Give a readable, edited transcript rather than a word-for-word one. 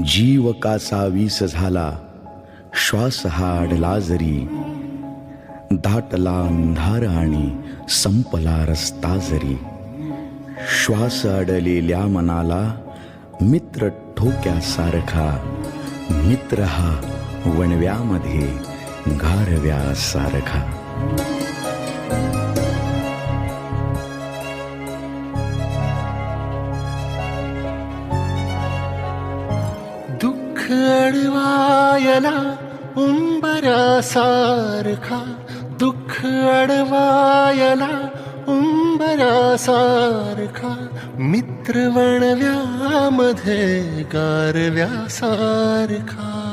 जीव कासावीस झाला, श्वास हा अडला जरी, दाटला अंधार आणि संपला रस्ता जरी. श्वास अडलेल्या मनाला मित्र ठोक्यासारखा, मित्र हा वणव्यामध्ये गारव्यासारखा. दुःख अडवायला उंबरासारखा, दुःख अडवायला उंबरासारखा, मित्र वणव्यामध्ये गारव्यासारखा.